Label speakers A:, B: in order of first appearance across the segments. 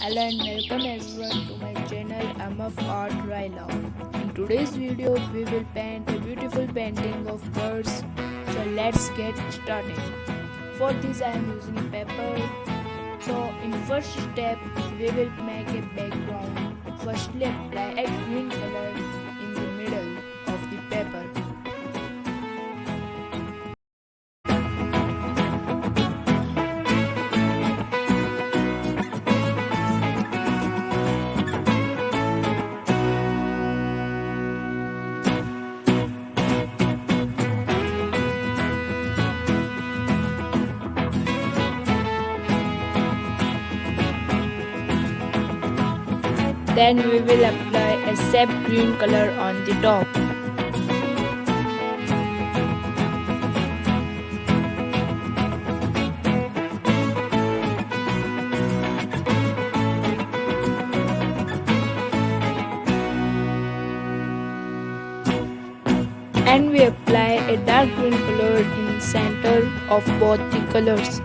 A: Hello and welcome everyone to my channel MF Art Raila. In today's video we will paint a beautiful painting of birds. So let's get started. For this I am using a paper. So in first step we will make a background. Firstly apply a green color in the middle of the paper. Then we will apply a sap green color on the top. And we apply a dark green color in center of both the colors.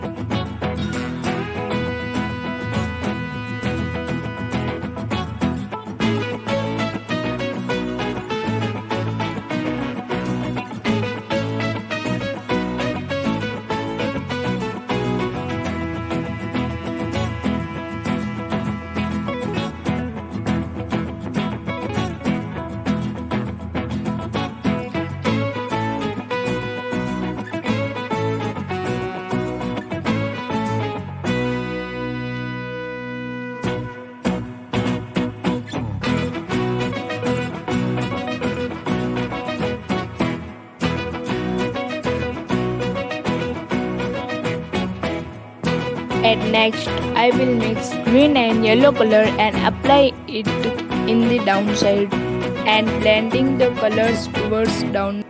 A: And next I will mix green and yellow color and apply it in the downside and blending the colors towards down.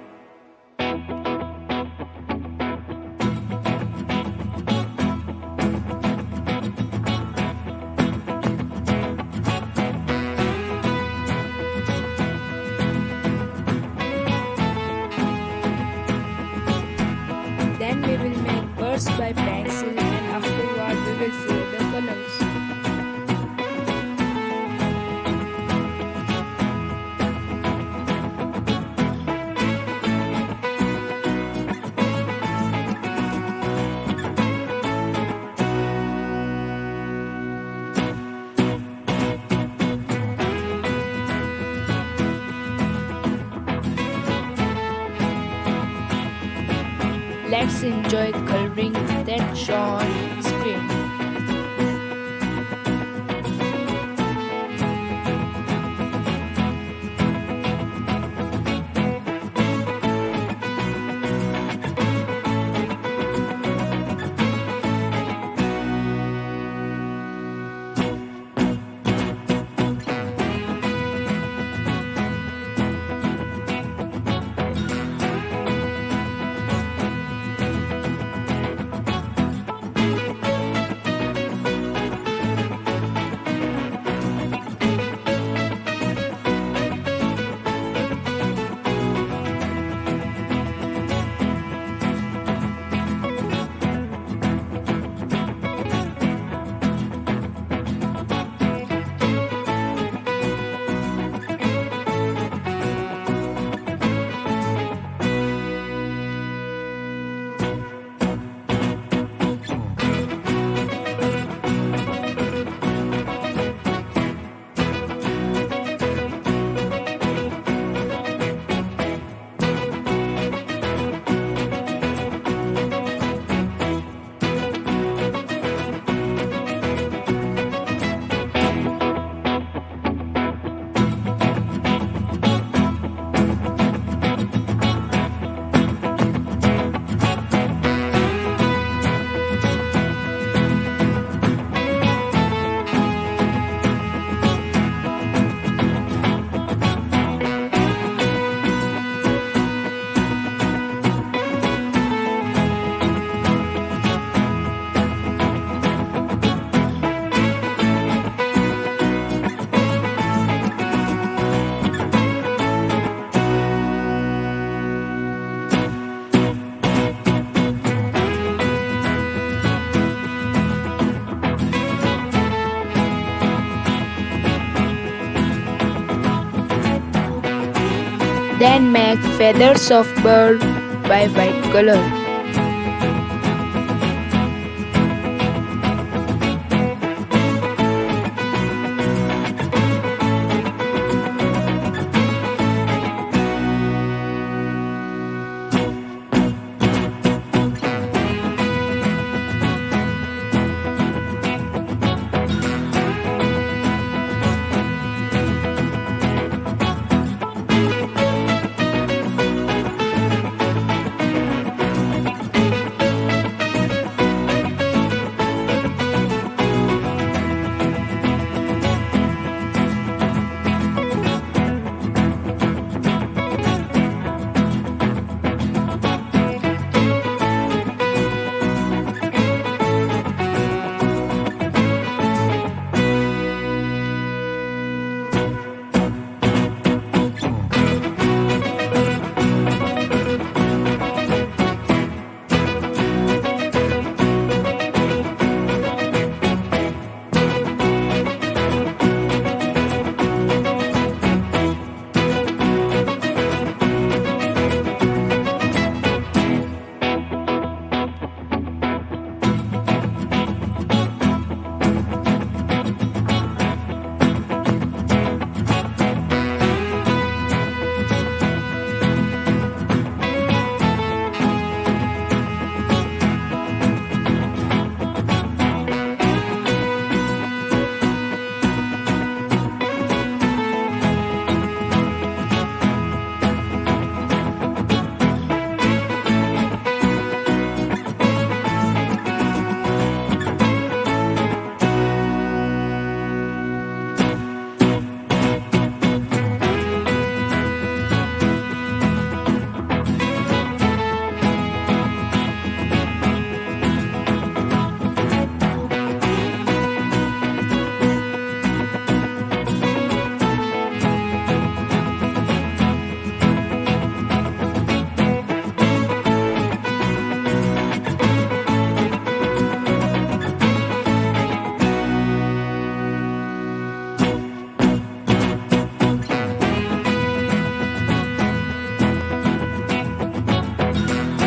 A: Then we will make birds by pencil and afterward we will fill the colors. Let's enjoy coloring that show on screen. Then make feathers of bird by white color.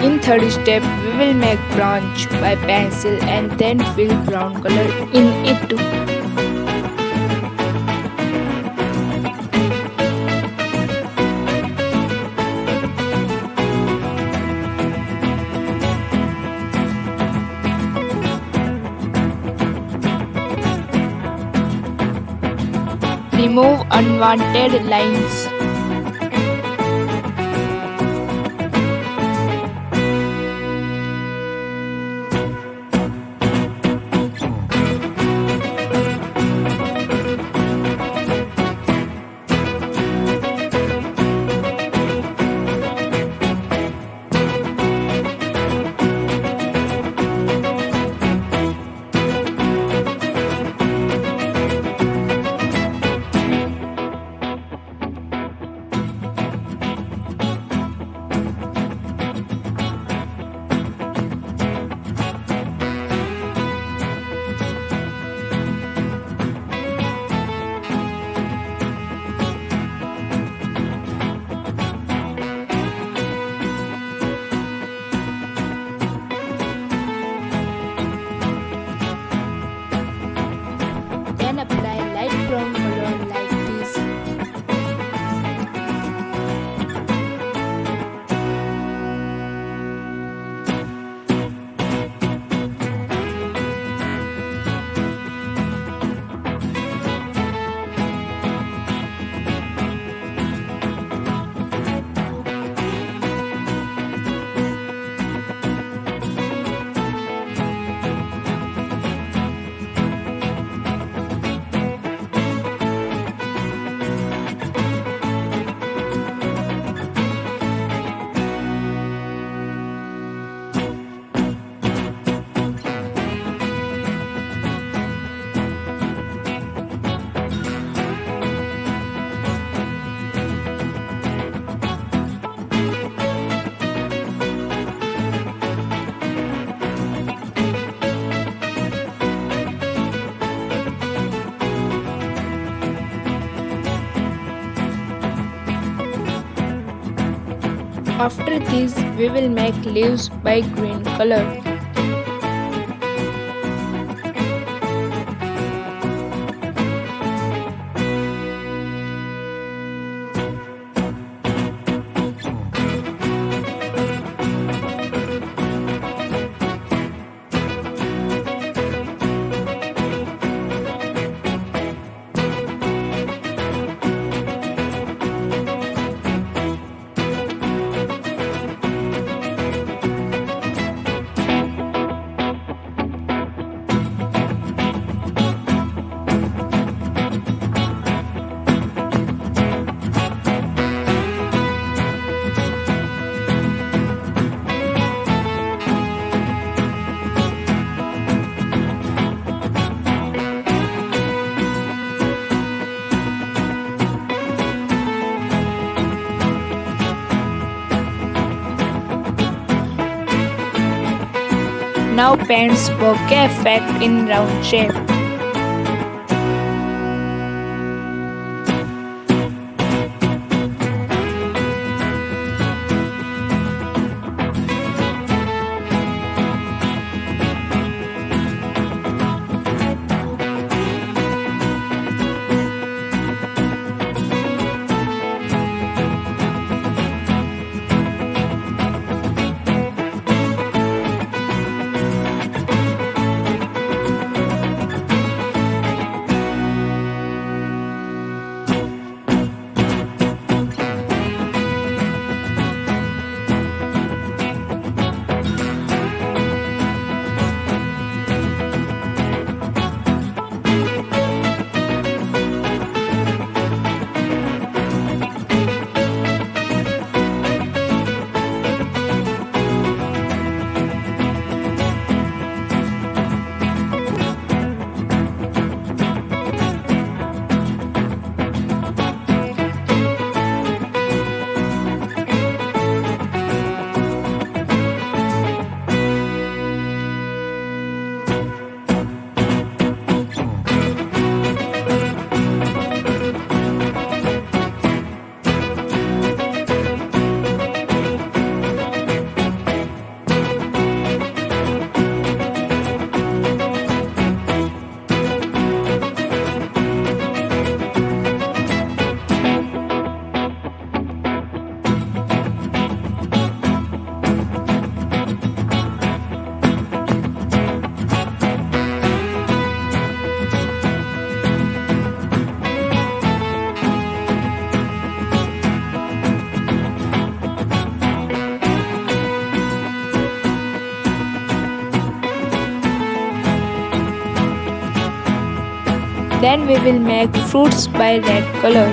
A: In third step, we will make branch by pencil and then fill brown color in it. Remove unwanted lines. After this, we will make leaves by green color. Now paint bokeh effect in round shape. Then we will make fruits by red color.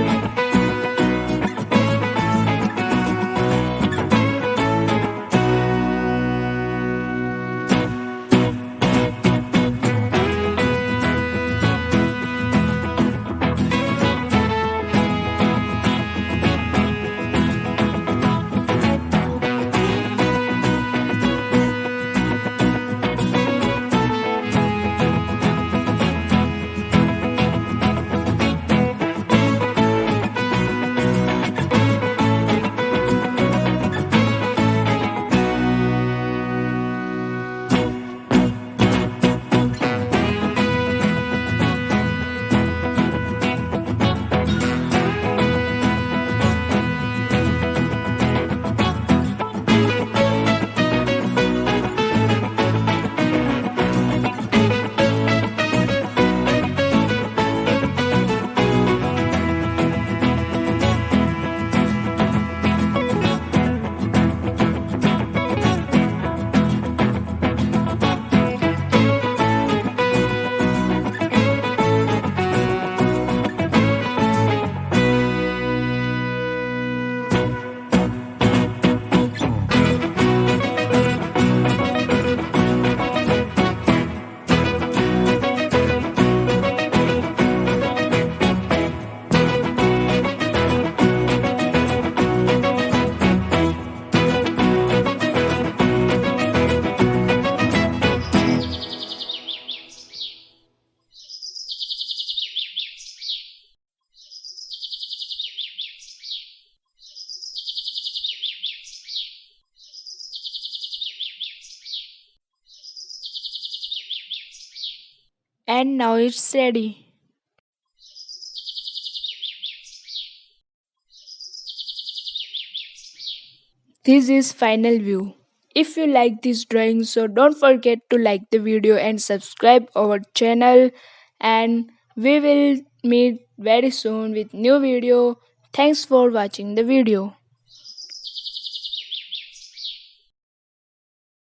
A: And now it's ready. This is final view. If you like this drawing, so don't forget to like the video and subscribe our channel, and we will meet very soon with new video. Thanks for watching the video.